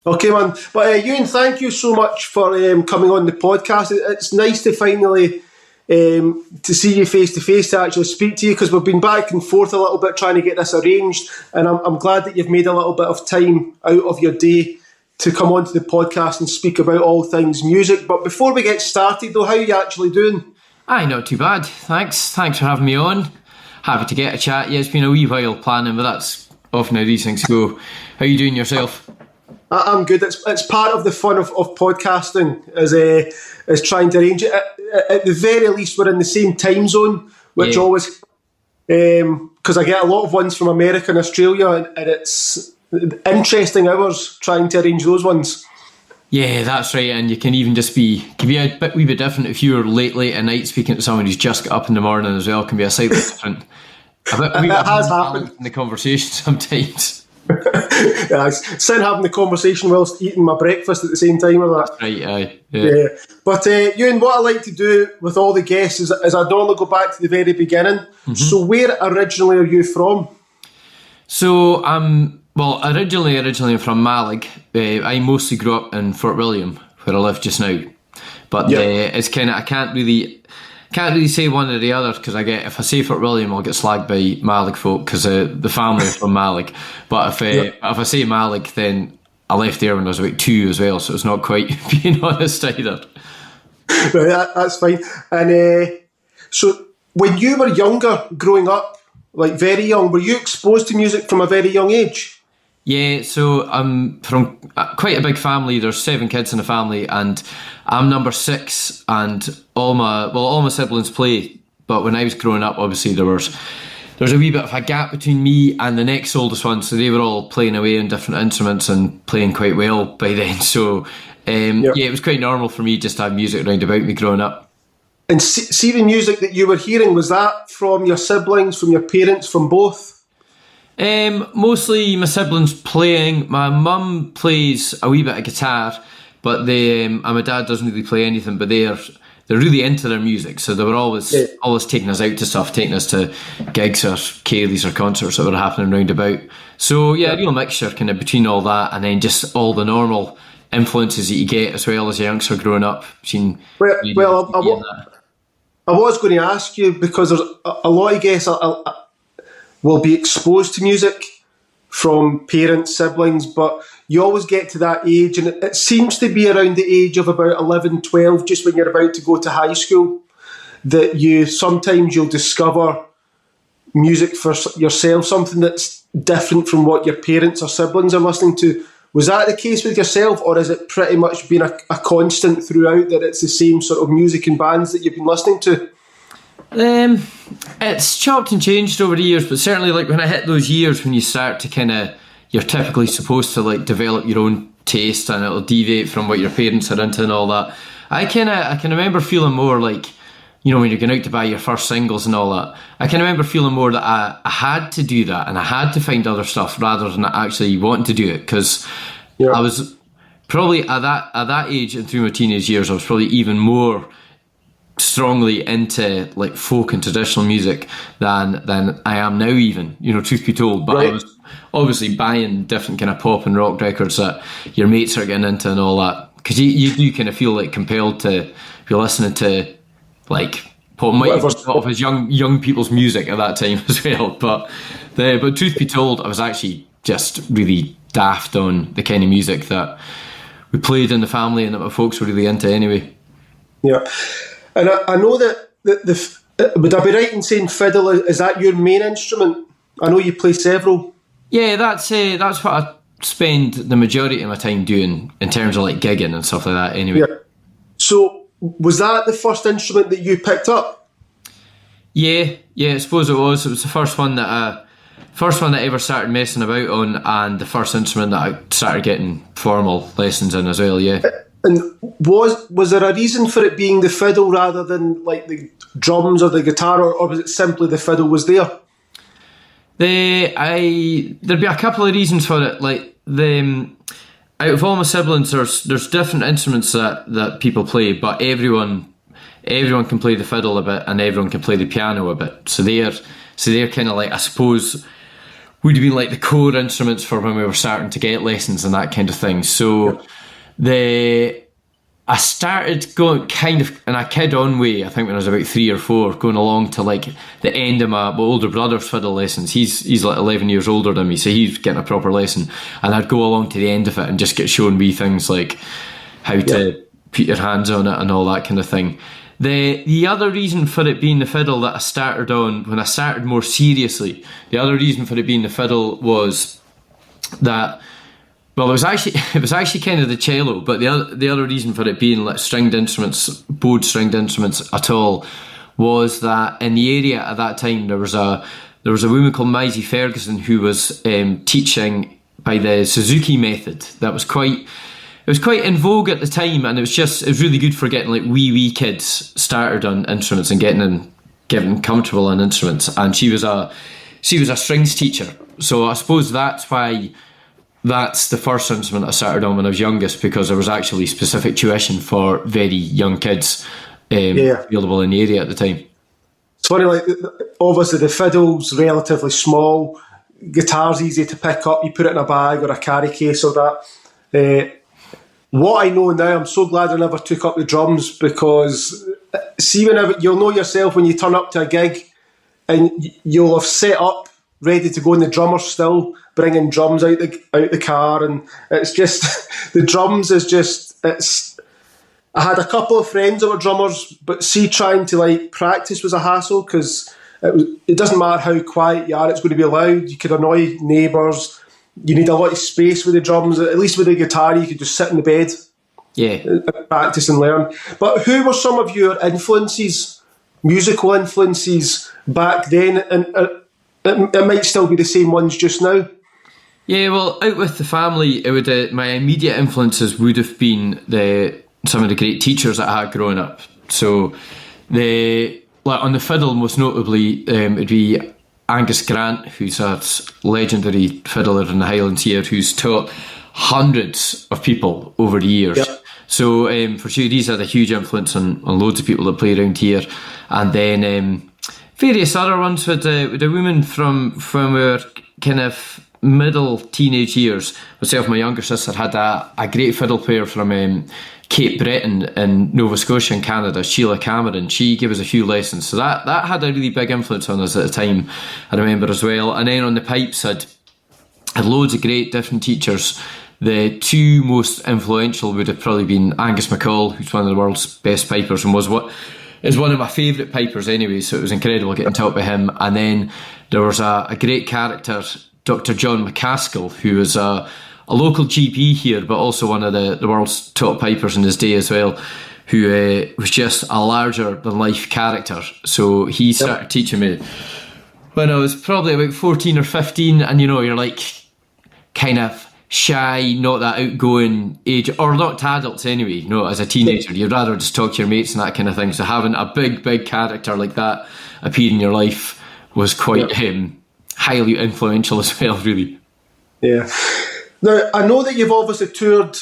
Okay, man. But Ewan, thank you so much for coming on the podcast. It's nice to finally to see you face to face, to actually speak to you, because we've been back and forth a little bit trying to get this arranged, and I'm glad that you've made a little bit of time out of your day to come onto the podcast and speak about all things music. But before we get started though, how are you actually doing? Aye, not too bad. Thanks for having me on. Happy to get a chat. Yeah, it's been a wee while planning, but that's often how these things go. How are you doing yourself? I'm good. It's part of the fun of podcasting is trying to arrange it. At the very least, we're in the same time zone, which always, because I get a lot of ones from America and Australia, and it's interesting hours trying to arrange those ones. Yeah, that's right, and you can even just can be a wee bit different if you're late at night speaking to someone who's just got up in the morning as well. Can be a slightly different. It has happened in the conversation sometimes. Yeah, sin having the conversation whilst eating my breakfast at the same time or that. That's right, aye. Yeah. But Ewan, what I like to do with all the guests is I normally go back to the very beginning. Mm-hmm. So where originally are you from? So originally I'm from Malig. I mostly grew up in Fort William, where I live just now. But it's kind of, I can't really say one or the other, because if I say Fort William, I'll get slagged by Malig folk, because the family is from Malig. But if I say Malig, then I left there when I was about 2 as well, so it's not quite being honest either. Right, that's fine. And so when you were younger, growing up, like very young, were you exposed to music from a very young age? Yeah, so I'm from quite a big family. There's 7 kids in the family, and I'm number 6, and all my siblings play. But when I was growing up, obviously there was a wee bit of a gap between me and the next oldest one, so they were all playing away on different instruments and playing quite well by then. So it was quite normal for me just to have music around about me growing up. And see the music that you were hearing, was that from your siblings, from your parents, from both? Mostly my siblings playing. My mum plays a wee bit of guitar, but and my dad doesn't really play anything, but they're really into their music, so they were always taking us out to stuff, taking us to gigs or ceilidhs or concerts that were happening round about. So a real mixture kind of between all that and then just all the normal influences that you get as well as a youngster growing up. I was going to ask you, because there's a lot of guests will be exposed to music from parents, siblings, but you always get to that age, and it seems to be around the age of about 11, 12, just when you're about to go to high school, that you'll discover music for yourself, something that's different from what your parents or siblings are listening to. Was that the case with yourself, or has it pretty much been a constant throughout, that it's the same sort of music and bands that you've been listening to? It's chopped and changed over the years, but certainly like when I hit those years when you start to you're typically supposed to like develop your own taste, and it'll deviate from what your parents are into and all that. I can remember feeling more like, when you're going out to buy your first singles and all that, I can remember feeling more that I had to do that and I had to find other stuff rather than actually wanting to do it, because I was probably at that age and through my teenage years, I was probably even more strongly into like folk and traditional music than I am now, even, truth be told. But I was obviously buying different kind of pop and rock records that your mates are getting into and all that, because you do kind of feel like compelled to be listening to like what might have thought of as young people's music at that time as well. But truth be told, I was actually just really daft on the kind of music that we played in the family and that my folks were really into anyway. Yeah. And I know that would I be right in saying fiddle, is that your main instrument? I know you play several. Yeah, that's what I spend the majority of my time doing in terms of like gigging and stuff like that anyway. Yeah. So was that the first instrument that you picked up? Yeah, I suppose it was. It was the first one that I ever started messing about on, and the first instrument that I started getting formal lessons in as well, yeah. And was there a reason for it being the fiddle rather than like the drums or the guitar, or was it simply the fiddle was there? There'd be a couple of reasons for it. Like out of all my siblings, there's different instruments that people play, but everyone can play the fiddle a bit and everyone can play the piano a bit. So they're kind of like, I suppose, would have been like the core instruments for when we were starting to get lessons and that kind of thing. So I started going kind of in a kid-on way, I think when I was about 3 or 4, going along to like the end of my older brother's fiddle lessons. He's like 11 years older than me, so he's getting a proper lesson. And I'd go along to the end of it and just get shown me things like how to put your hands on it and all that kind of thing. The other reason for it being the fiddle that I started on, when I started more seriously, the other reason for it being the fiddle was that, well, it was actually kind of the cello, but the other reason for it being like stringed instruments, bowed stringed instruments at all, was that in the area at that time there was a woman called Maisie Ferguson who was teaching by the Suzuki method. That was quite in vogue at the time, and it was really good for getting like wee kids started on instruments and getting comfortable on instruments. And she was a strings teacher, so I suppose that's why that's the first instrument I started on when I was youngest, because there was actually specific tuition for very young kids available in the area at the time. It's funny, like obviously the fiddle's relatively small, guitar's easy to pick up, you put it in a bag or a carry case or that. What I know now, I'm so glad I never took up the drums, because see, whenever you'll know yourself when you turn up to a gig and you'll have set up ready to go, and the drummer's still bringing drums out the car, and it's just the drums is just it's. I had a couple of friends that were drummers, but see, trying to like practice was a hassle, because it doesn't matter how quiet you are, it's going to be loud. You could annoy neighbours. You need a lot of space with the drums. At least with the guitar, you could just sit in the bed, practice and learn. But who were some of your influences, musical influences back then? And it might still be the same ones just now. Yeah, well, out with the family, it would my immediate influences would have been some of the great teachers that I had growing up. So on the fiddle, most notably, it'd be Angus Grant, who's a legendary fiddler in the Highlands here, who's taught hundreds of people over the years. Yep. So for sure, he's had a huge influence on loads of people that play around here. And then various other ones with a woman from our kind of middle teenage years. Myself and my younger sister had a great fiddle player from Cape Breton in Nova Scotia in Canada, Sheila Cameron. She gave us a few lessons, so that had a really big influence on us at the time, I remember as well. And then on the pipes, had loads of great different teachers. The two most influential would have probably been Angus MacColl, who's one of the world's best pipers and is one of my favourite pipers anyway, so it was incredible getting taught by him. And then there was a great character, Dr. John McCaskill, who was a local GP here, but also one of the world's top pipers in his day as well, who was just a larger-than-life character. So he started teaching me when I was probably about 14 or 15, and you're like kind of shy, not that outgoing age, or not to adults anyway, as a teenager. You'd rather just talk to your mates and that kind of thing. So having a big character like that appear in your life was quite highly influential as well, really. Yeah. Now, I know that you've obviously toured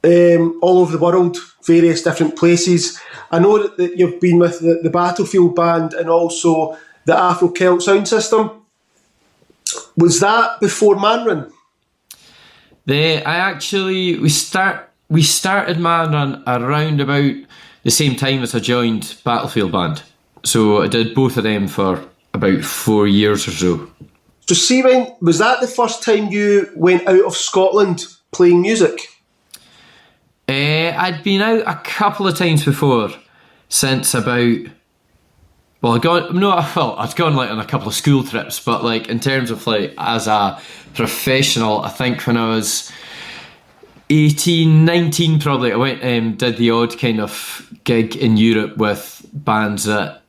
all over the world, various different places. I know that you've been with the Battlefield Band and also the Afro-Celt sound system. Was that before Mànran? We started Mànran around about the same time as I joined Battlefield Band. So I did both of them for about 4 years or so. So see, was that the first time you went out of Scotland playing music? I'd been out a couple of times before, since about... I'd gone like on a couple of school trips, but like in terms of like as a professional, I think when I was 18, 19 probably, I went did the odd kind of gig in Europe with bands that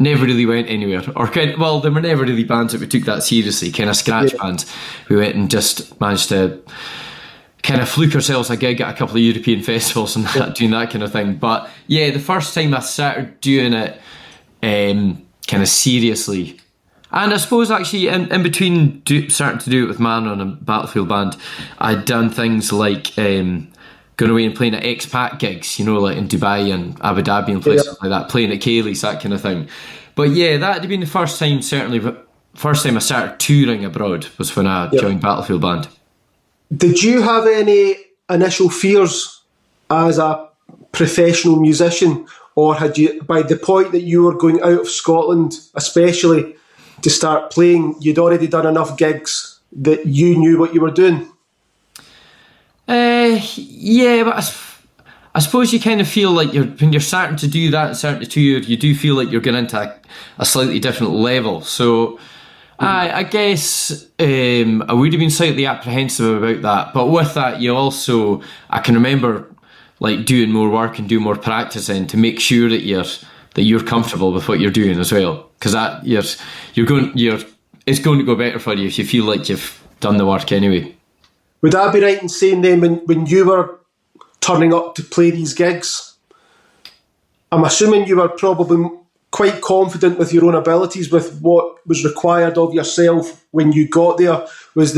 never really went anywhere, they were never really bands that we took that seriously, kind of scratch bands. We went and just managed to kind of fluke ourselves a gig at a couple of European festivals and doing that kind of thing. But yeah, the first time I started doing it kind of seriously, and I suppose actually in between starting to do it with Mànran and Battlefield Band, I'd done things like going away and playing at expat gigs, like in Dubai and Abu Dhabi and places like that, playing at Kaylee's, that kind of thing. But yeah, that had been the first time, certainly first time I started touring abroad was when I joined Battlefield Band. Did you have any initial fears as a professional musician, or had you, by the point that you were going out of Scotland, especially to start playing, you'd already done enough gigs that you knew what you were doing? Yeah, but I suppose you kind of feel like when you're starting to do that, starting to tour, you do feel like you're going into a slightly different level. So I guess I would have been slightly apprehensive about that. But with that, I can remember like doing more work and doing more practice to make sure that you're comfortable with what you're doing as well. Because it's going to go better for you if you feel like you've done the work anyway. Would I be right in saying then when you were turning up to play these gigs, I'm assuming you were probably quite confident with your own abilities, with what was required of yourself when you got there? Was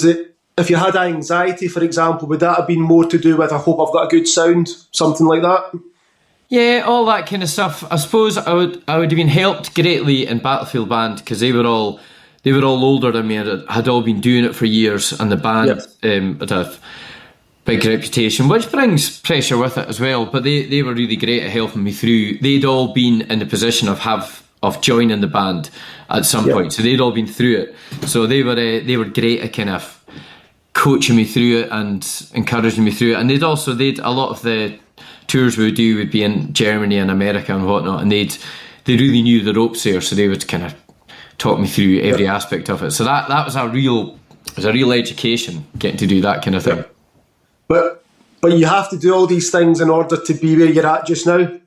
it if you had anxiety, for example, would that have been more to do with, I hope I've got a good sound, something like that? Yeah, all that kind of stuff. I suppose I would have been helped greatly in Battlefield Band because they were all older than me and had all been doing it for years, and the band had a big reputation, which brings pressure with it as well. But they were really great at helping me through. They'd all been in the position of joining the band at some point, so they'd all been through it. So they were great at kind of coaching me through it and encouraging me through it. And they'd a lot of the tours we would do would be in Germany and America and whatnot, and they really knew the ropes there, so they would kind of talk me through every aspect of it. So that was a real education, getting to do that kind of thing. But you have to do all these things in order to be where you're at just now.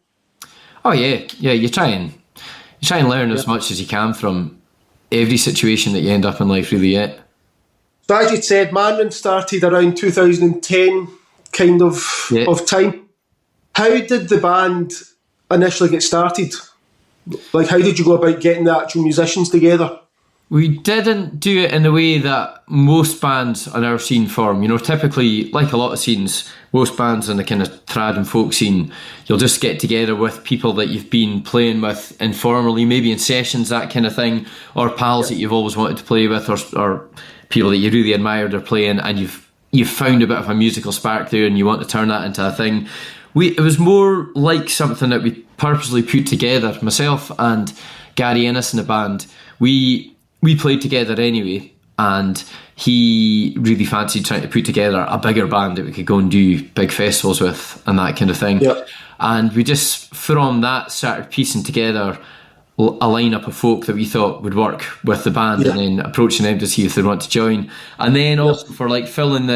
Oh yeah. You try and learn as much as you can from every situation that you end up in life, really. Yeah. So as you said, Mànran started around 2010 kind of time. How did the band initially get started? Like, how did you go about getting the actual musicians together? We didn't do it in the way that most bands on our scene form. Typically, like a lot of scenes, most bands in the kind of trad and folk scene, you'll just get together with people that you've been playing with informally, maybe in sessions, that kind of thing, or pals that you've always wanted to play with, or people that you really admired are playing, and you've found a bit of a musical spark there and you want to turn that into a thing. It was more like something that we purposely put together. Myself and Gary Ennis in the band, we played together anyway, and he really fancied trying to put together a bigger band that we could go and do big festivals with and that kind of thing. Yep. And we just, from that, started piecing together a lineup of folk that we thought would work with the band, and then approaching them to see if they want to join. And then also for like filling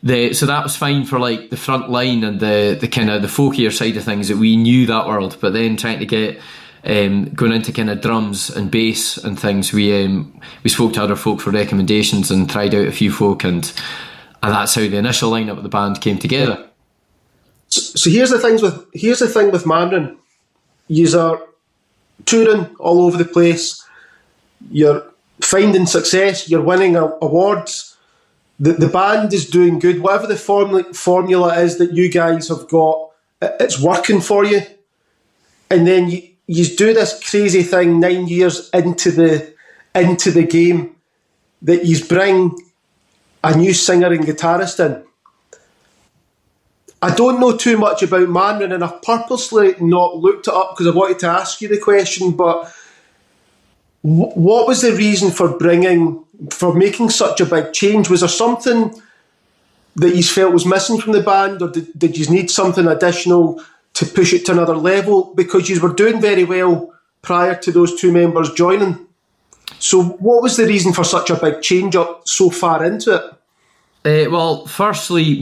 so that was fine for like the front line and the kind of the folkier side of things, that we knew that world. But then trying to get going into kind of drums and bass and things, we spoke to other folk for recommendations and tried out a few folk, and that's how the initial lineup of the band came together. So here's the thing with Mànran. Yous are touring all over the place. You're finding success. You're winning awards. The band is doing good. Whatever the formula is that you guys have got, it's working for you. And then you do this crazy thing 9 years into the game, that you bring a new singer and guitarist in. I don't know too much about Mànran, and I've purposely not looked it up because I wanted to ask you the question, but what was the reason for making such a big change? Was there something that you felt was missing from the band, or did you need something additional to push it to another level? Because you were doing very well prior to those two members joining. So what was the reason for such a big change up so far into it? Well, firstly,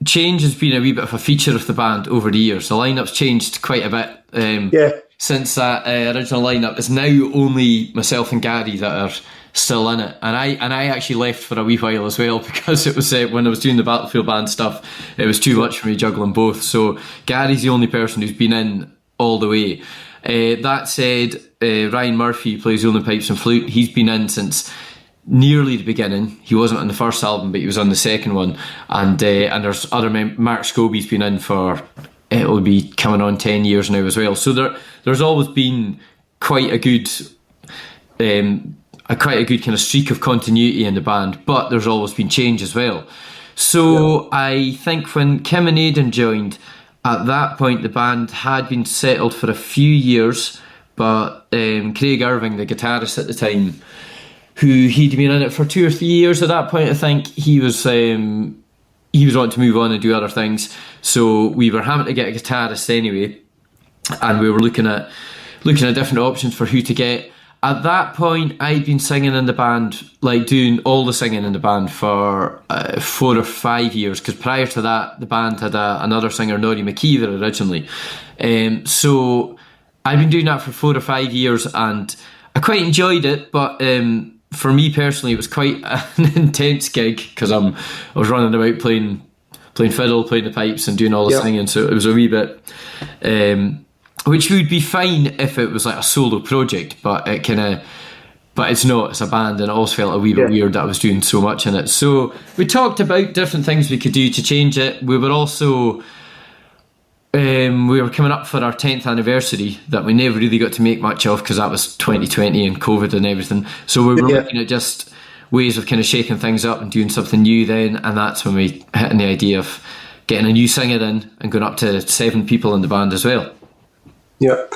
change has been a wee bit of a feature of the band over the years. The lineup's changed quite a bit since that original lineup. It's now only myself and Gary that are still in it, and I actually left for a wee while as well, because it was when I was doing the Battlefield Band stuff, it was too much for me juggling both. So Gary's the only person who's been in all the way. That said, Ryan Murphy, who plays Uilleann pipes and flute, he's been in since nearly the beginning. He wasn't on the first album, but he was on the second one. And there's other Mark Scobie's been in for, it'll be coming on 10 years now as well. So there's always been quite a good quite a good kind of streak of continuity in the band, but there's always been change as well. So I think when Kim and Aidan joined, at that point the band had been settled for a few years, but Craig Irving, the guitarist at the time, who he'd been in it for 2 or 3 years at that point, I think, he was wanting to move on and do other things. So we were having to get a guitarist anyway, and we were looking at different options for who to get. At that point, I'd been singing in the band, like doing all the singing in the band for 4 or 5 years, because prior to that, the band had another singer, Norrie McKeever, originally. So I'd been doing that for 4 or 5 years, and I quite enjoyed it, but for me personally, it was quite an intense gig, because I was running about playing fiddle, playing the pipes, and doing all the singing, so it was a wee bit... which would be fine if it was like a solo project, but it's not. It's a band, and it also felt a wee bit weird that I was doing so much in it. So we talked about different things we could do to change it. We were also we were coming up for our 10th anniversary that we never really got to make much of, because that was 2020 and COVID and everything. So we were looking at just ways of kind of shaking things up and doing something new then, and that's when we hit on the idea of getting a new singer in and going up to 7 people in the band as well. Yeah,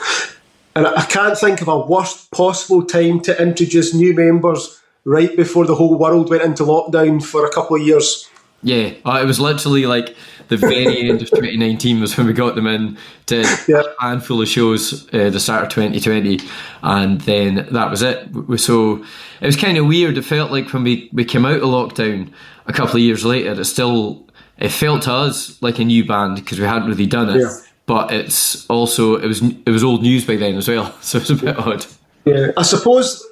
and I can't think of a worse possible time to introduce new members right before the whole world went into lockdown for a couple of years. Yeah, it was literally like the very end of 2019 was when we got them in to a handful of shows the start of 2020, and then that was it. So it was kind of weird. It felt like when we came out of lockdown a couple of years later, it felt to us like a new band, because we hadn't really done it. Yeah. But it's also it was old news by then as well, so it's a bit odd. Yeah, I suppose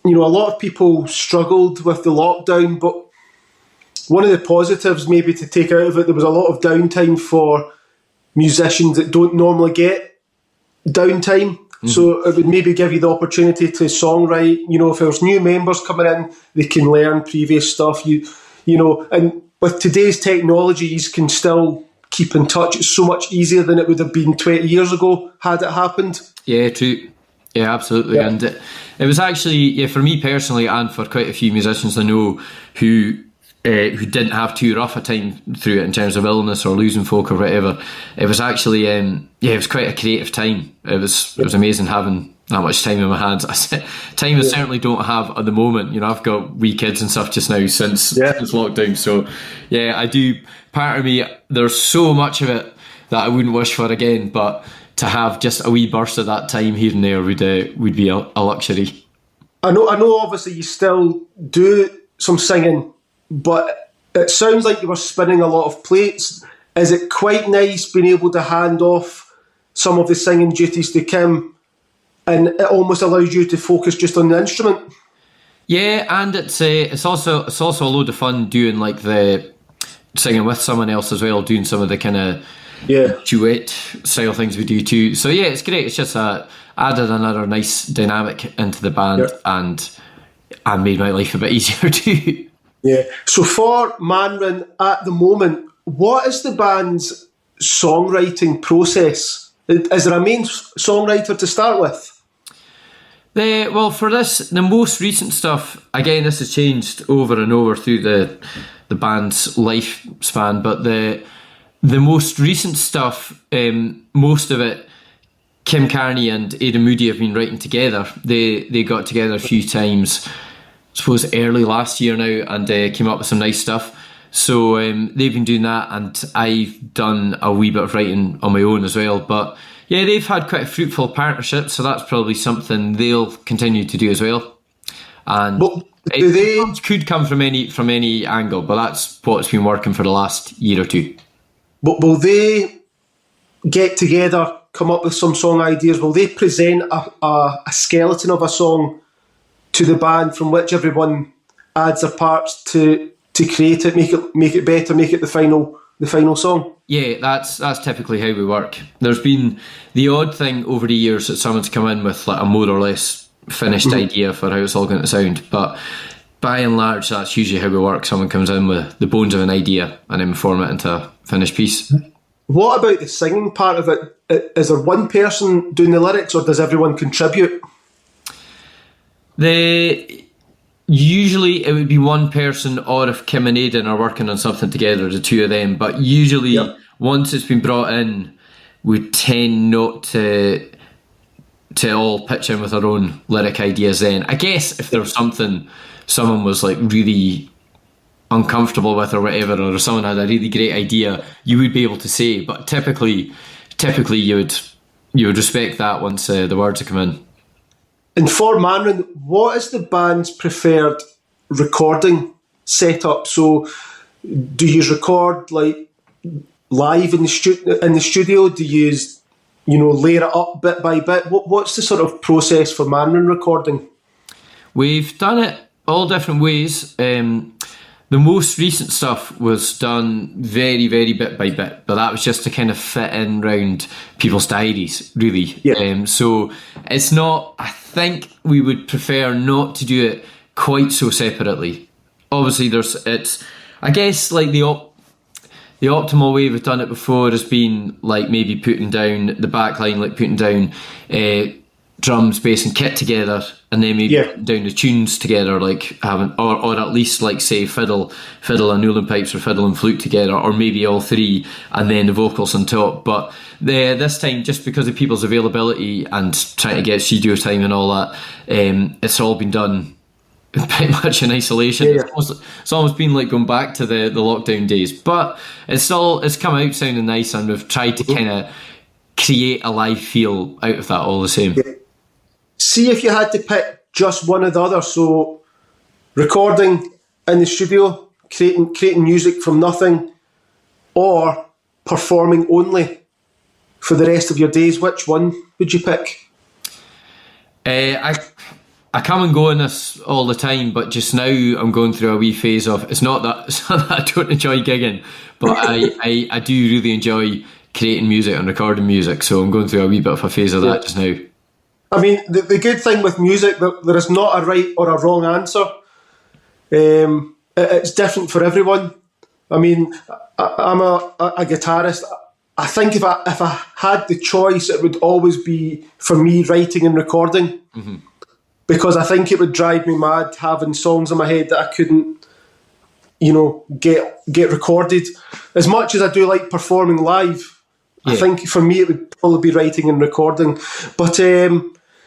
a lot of people struggled with the lockdown, but one of the positives maybe to take out of it, there was a lot of downtime for musicians that don't normally get downtime. Mm-hmm. So it would maybe give you the opportunity to songwrite. If there's new members coming in, they can learn previous stuff. And with today's technology, you can still keep in touch. It's so much easier than it would have been 20 years ago had it happened. Yeah, true. Yeah, absolutely. Yeah. And it was actually, for me personally, and for quite a few musicians I know who didn't have too rough a time through it in terms of illness or losing folk or whatever, it was actually it was quite a creative time. It was amazing having that much time in my hands. Time I certainly don't have at the moment. I've got wee kids and stuff just now since lockdown, so I do. Part of me, there's so much of it that I wouldn't wish for again, but to have just a wee burst of that time here and there would be a luxury. I know obviously you still do some singing, but it sounds like you were spinning a lot of plates. Is it quite nice being able to hand off some of the singing duties to Kim, and it almost allows you to focus just on the instrument? Yeah, and it's also a load of fun doing like the singing with someone else as well, doing some of the kind of duet style things we do too. So it's great. It's just added another nice dynamic into the band, and made my life a bit easier too. Yeah. So for Mànran at the moment, what is the band's songwriting process? Is there a main songwriter to start with? For this, the most recent stuff, again, this has changed over and over through the band's lifespan, but the most recent stuff, most of it, Kim Carney and Aidan Moody have been writing together. They got together a few times, I suppose early last year now, and came up with some nice stuff. So they've been doing that, and I've done a wee bit of writing on my own as well. But they've had quite a fruitful partnership, so that's probably something they'll continue to do as well. And it could come from any angle, but that's what's been working for the last year or two. But will they get together, come up with some song ideas? Will they present a skeleton of a song to the band from which everyone adds their parts to create it, make it better, make it the final song? Yeah, that's typically how we work. There's been the odd thing over the years that someone's come in with like a more or less finished idea for how it's all going to sound, but by and large that's usually how we work. Someone comes in with the bones of an idea and then we form it into a finished piece. What about the singing part of it? Is there one person doing the lyrics, or does everyone contribute? Usually it would be one person, or if Kim and Aidan are working on something together, the two of them. But usually once it's been brought in, we tend not to all pitch in with our own lyric ideas then. I guess if there's something someone was like really uncomfortable with or whatever, or if someone had a really great idea, you would be able to say, but typically you would respect that once the words have come in. And for Mànran, what is the band's preferred recording setup? So do you record like live in the studio? Do you layer it up bit by bit? What's the sort of process for Mànran recording? We've done it all different ways. The most recent stuff was done very, very bit by bit, but that was just to kind of fit in round people's diaries, really. Yeah. So it's not, I think we would prefer not to do it quite so separately. Obviously, I guess like the optimal way we've done it before has been like maybe putting down the back line, like putting down drums, bass and kit together, and then maybe down the tunes together, like having, or at least like say fiddle and Newland pipes or fiddle and flute together, or maybe all three, and then the vocals on top. But this time, just because of people's availability and trying to get studio time and all that, it's all been done pretty much in isolation. Yeah. It's almost been like going back to the lockdown days, but it's come out sounding nice, and we've tried to kind of create a live feel out of that all the same. Yeah. See if you had to pick just one or the other, so recording in the studio, creating music from nothing, or performing only for the rest of your days, which one would you pick? I come and go in this all the time, but just now I'm going through a wee phase of, it's not that I don't enjoy gigging, but I do really enjoy creating music and recording music, so I'm going through a wee bit of a phase of that just now. I mean, the good thing with music, there is not a right or a wrong answer. It's different for everyone. I mean, I'm a guitarist. I think if I had the choice, it would always be, for me, writing and recording. Mm-hmm. Because I think it would drive me mad having songs in my head that I couldn't, get recorded. As much as I do like performing live, I think for me it would probably be writing and recording. But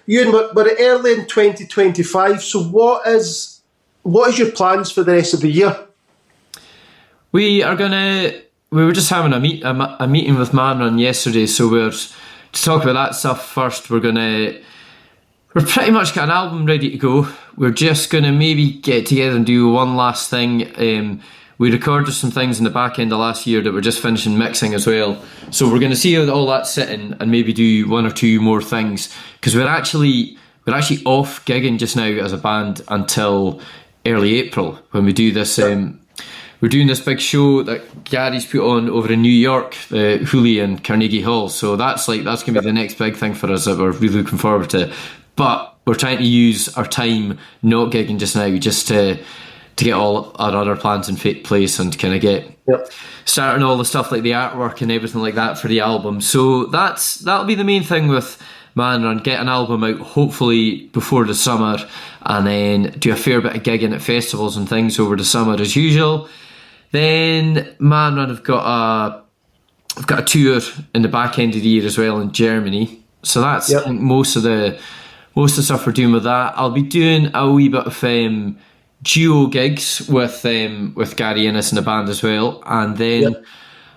Ewan, we're early in 2025, so what is your plans for the rest of the year? We were just having a meeting with Mànran yesterday, so to talk about that stuff first, we're pretty much got an album ready to go. We're just going to maybe get together and do one last thing. We recorded some things in the back end of last year that we're just finishing mixing as well. So we're going to see how all that's sitting and maybe do one or two more things, because we're actually off gigging just now as a band until early April when we do this. We're doing this big show that Gary's put on over in New York, Hooley and Carnegie Hall. So that's going to be the next big thing for us that we're really looking forward to. But we're trying to use our time not gigging just now, just to get all our other plans in place and kind of get starting all the stuff like the artwork and everything like that for the album. So that'll be the main thing with Mànran, get an album out hopefully before the summer, and then do a fair bit of gigging at festivals and things over the summer as usual. Then Mànran have got a tour in the back end of the year as well in Germany. So that's I think most of the stuff we're doing with that. I'll be doing a wee bit of duo gigs with Gary Innes and the band as well, and then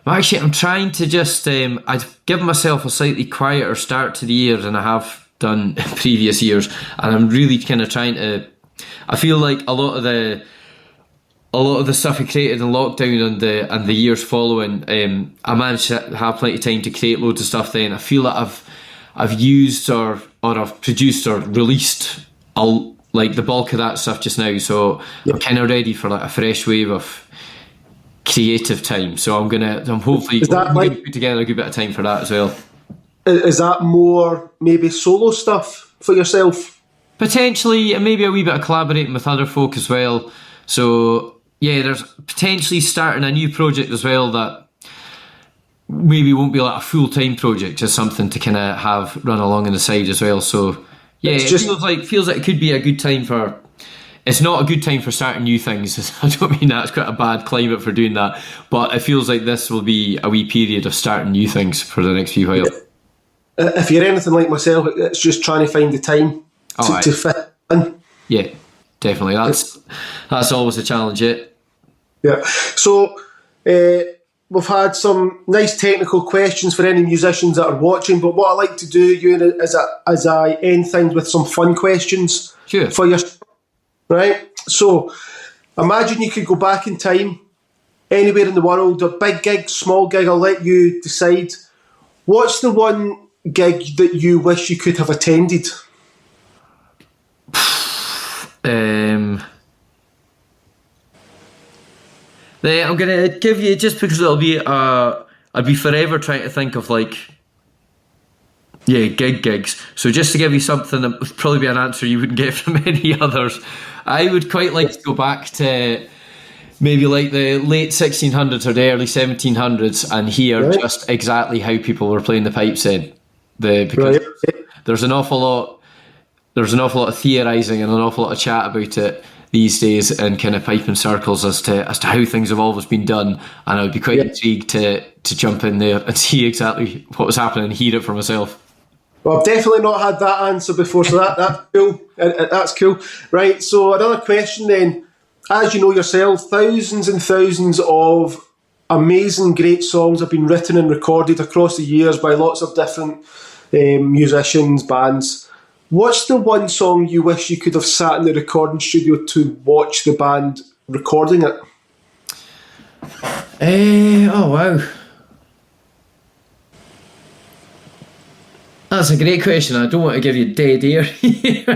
I'm trying to just I've given myself a slightly quieter start to the year than I have done in previous years, and I'm really kind of trying to. I feel like a lot of the stuff I created in lockdown and the years following, I managed to have plenty of time to create loads of stuff. Then I feel that I've used or I've produced or released like the bulk of that stuff just now, so I'm kind of ready for like a fresh wave of creative time. So I'm hopefully gonna put together a good bit of time for that as well. Is that more maybe solo stuff for yourself? Potentially, and maybe a wee bit of collaborating with other folk as well. So yeah, there's potentially starting a new project as well that maybe won't be like a full-time project, just something to kind of have run along on the side as well. So Yeah, It's it just feels like it could be a good time for. It's not a good time for starting new things. I don't mean that. It's quite a bad climate for doing that. But it feels like this will be a wee period of starting new things for the next few while. if you're anything like myself, it's just trying to find the time to fit in. Yeah, definitely. That's always a challenge, yeah. Yeah. So we've had some nice technical questions for any musicians that are watching, but what I like to do, Ewan, is I end things with some fun questions Sure. for you. Right? So imagine you could go back in time, anywhere in the world, a big gig, small gig, I'll let you decide. What's the one gig that you wish you could have attended? I'm going to give you, just because I'd be forever trying to think of gigs. So just to give you something that would probably be an answer you wouldn't get from any others, I would quite like to go back to maybe like the late 1600s or the early 1700s and hear just exactly how people were playing the pipes then. Because there's an awful lot of theorising and an awful lot of chat about it these days in kind of piping circles as to how things have always been done, and I would be quite intrigued to jump in there and see exactly what was happening and hear it for myself. Well, I've definitely not had that answer before, so that's cool. That's cool. Right, so another question then. As you know yourself, thousands and thousands of amazing, great songs have been written and recorded across the years by lots of different musicians, bands. What's the one song you wish you could have sat in the recording studio to watch the band recording it? Oh, wow. That's a great question. I don't want to give you dead air here.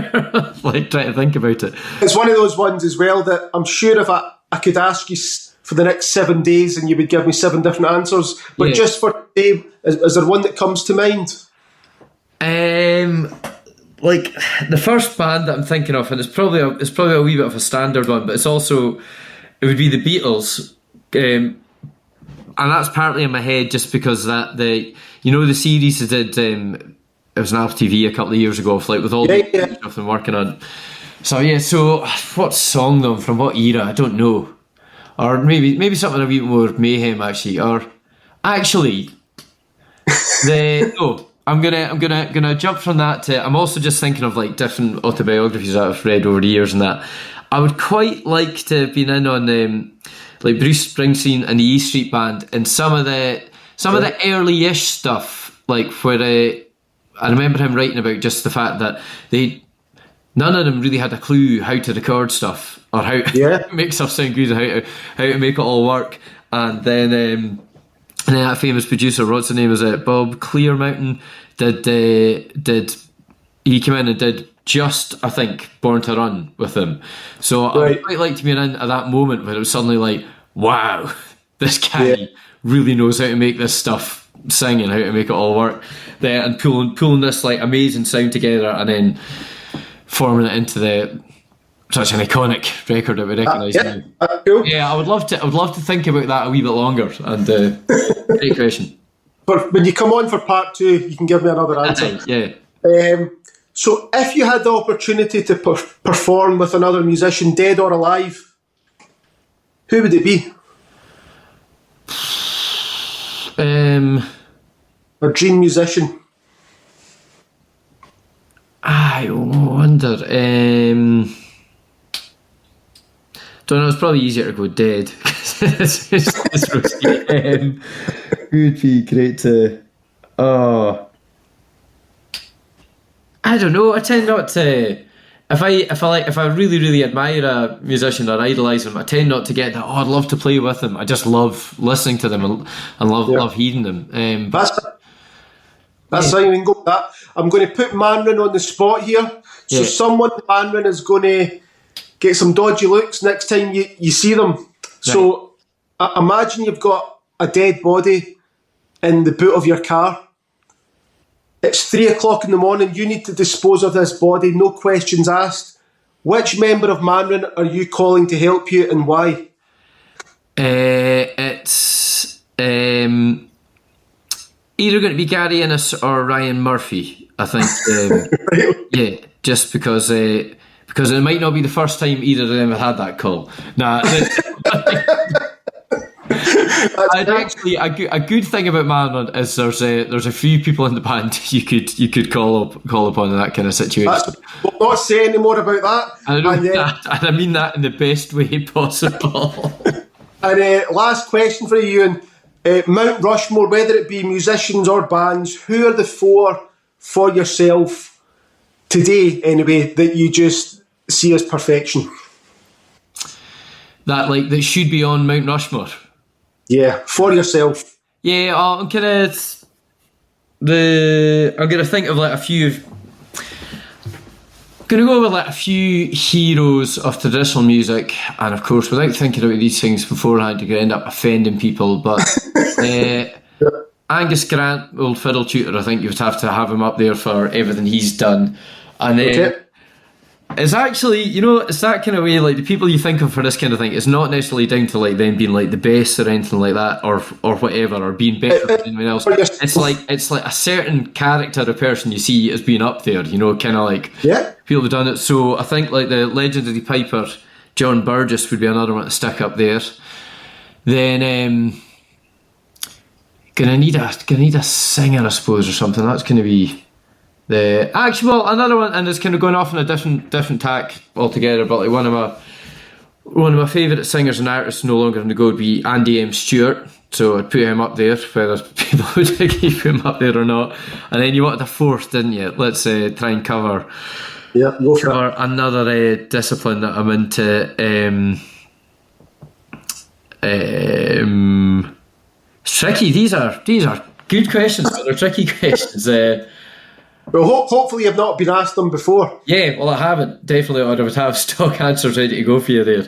Like, trying to think about it. It's one of those ones as well that I'm sure if I could ask you for the next 7 days and you would give me 7 different answers. But just for today, is there one that comes to mind? Like the first band that I'm thinking of, and it's probably a wee bit of a standard one, but it would be the Beatles. And that's partly in my head just because the series they did. It was on Apple TV a couple of years ago, with all the stuff I'm working on. So what song though? From what era? I don't know. Or maybe something a bit more mayhem actually. Or actually, I'm gonna jump from that to. I'm also just thinking of like different autobiographies that I've read over the years and that. I would quite like to have been in on like Bruce Springsteen and the E Street Band and some of the early-ish stuff, like where I remember him writing about just the fact that none of them really had a clue how to record stuff or how to make stuff sound good and how to make it all work. And then that famous producer, what's the name? Was it Bob Clearmountain? He came in and did just, I think, Born to Run with them. So I would quite like to be in at that moment where it was suddenly like, wow, this guy really knows how to make this stuff sing and how to make it all work there, and pulling this like amazing sound together and then forming it into such an iconic record that we recognise now. Cool. Yeah, I would love to think about that a wee bit longer. And great question. But when you come on for part 2, you can give me another answer. Yeah. So if you had the opportunity to perform with another musician, dead or alive, who would it be? A dream musician. I wonder. Don't know. It's probably easier to go dead. It's risky. Would be great to. I don't know. I tend not to. If I really, really admire a musician or idolise them, I tend not to get that. I'd love to play with them. I just love listening to them and love hearing them. That's how you can go with that. I'm going to put Mànran on the spot here. So someone in Mànran is going to get some dodgy looks next time you see them. Right. So imagine you've got a dead body in the boot of your car. It's 3 o'clock in the morning. You need to dispose of this body. No questions asked. Which member of Mànran are you calling to help you and why? It's either going to be Gary Innes or Ryan Murphy, I think. Yeah, just because it might not be the first time either of them have had that call. Nah. And actually, a good thing about Mànran is there's a few people in the band you could call upon in that kind of situation. We'll not say any more about that. And I mean that in the best way possible. And last question for you, Ewan. Mount Rushmore, whether it be musicians or bands, who are the four for yourself today, anyway, that you just see as perfection? That should be on Mount Rushmore. Yeah, for yourself. Yeah, I'm gonna think of a few. I'm gonna go with a few heroes of traditional music, and of course, without thinking about these things beforehand, you're gonna end up offending people. But Angus Grant, old fiddle tutor, I think you would have to have him up there for everything he's done, and it's actually, it's that kind of way, the people you think of for this kind of thing, it's not necessarily down to them being the best or anything like that, or whatever, or being better than anyone else. It's like a certain character or person you see as being up there, kind of people who've done it. So I think the legendary piper John Burgess would be another one to stick up there. Then gonna need a singer, I suppose, or something. That's gonna be another one, and it's kind of going off on a different tack altogether. But one of my favourite singers and artists no longer on the go would be Andy M. Stewart. So I'd put him up there, whether people would keep him up there or not. And then you wanted a fourth, didn't you? Let's try and cover another discipline that I'm into. It's tricky. These are good questions, but they're tricky questions. Well, hopefully you've not been asked them before. Yeah, well, I haven't, definitely, or I would have stock answers ready to go for you there.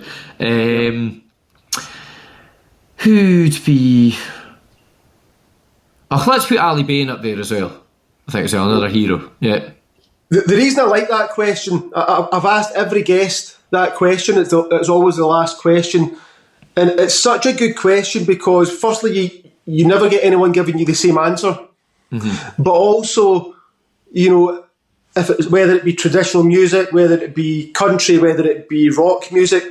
Who'd be... let's put Ali Bain up there as well. I think it's another hero, yeah. The reason I like that question, I've asked every guest that question. It's always the last question. And it's such a good question because, firstly, you never get anyone giving you the same answer. Mm-hmm. But also... whether it be traditional music, whether it be country, whether it be rock music,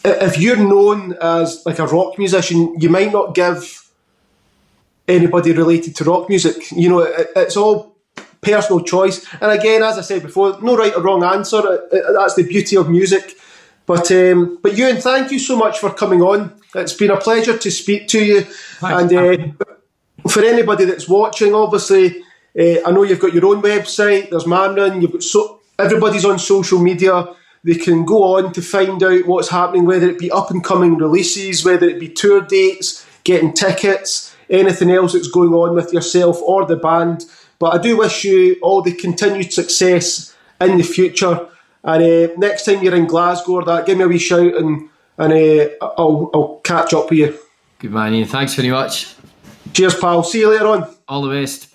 if you're known as a rock musician, you might not give anybody related to rock music. It's all personal choice. And again, as I said before, no right or wrong answer. That's the beauty of music. But Ewan, thank you so much for coming on. It's been a pleasure to speak to you. Thanks. And for anybody that's watching, obviously... I know you've got your own website, there's Mànran, everybody's on social media. They can go on to find out what's happening, whether it be up and coming releases, whether it be tour dates, getting tickets, anything else that's going on with yourself or the band. But I do wish you all the continued success in the future. And next time you're in Glasgow or that, give me a wee shout and I'll catch up with you. Good man, Ian. Thanks very much. Cheers, pal. See you later on. All the best.